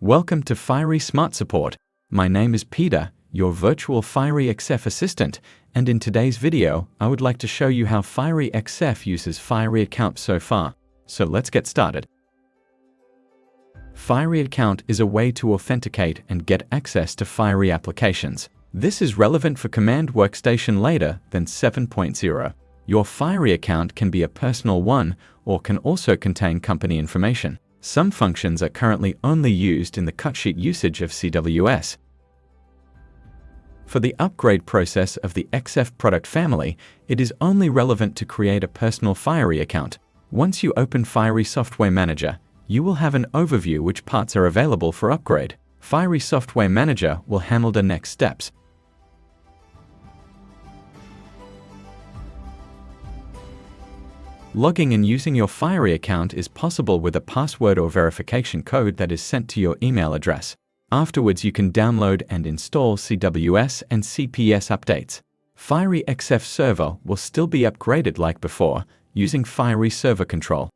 Welcome to Fiery Smart Support. My name is Peter, your virtual Fiery XF assistant, and in today's video, I would like to show you how Fiery XF uses Fiery Account so far. So let's get started. Fiery Account is a way to authenticate and get access to Fiery applications. This is relevant for Command Workstation later than 7.0. Your Fiery account can be a personal one or can also contain company information. Some functions are currently only used in the cutsheet usage of CWS. For the upgrade process of the XF product family, it is only relevant to create a personal Fiery account. Once you open Fiery Software Manager, you will have an overview which parts are available for upgrade. Fiery Software Manager will handle the next steps. Logging and using your Fiery account is possible with a password or verification code that is sent to your email address. Afterwards, you can download and install CWS and CPS updates. Fiery XF Server will still be upgraded like before, using Fiery Server Control.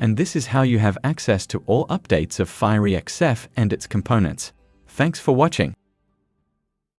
And this is how you have access to all updates of Fiery XF and its components. Thanks for watching.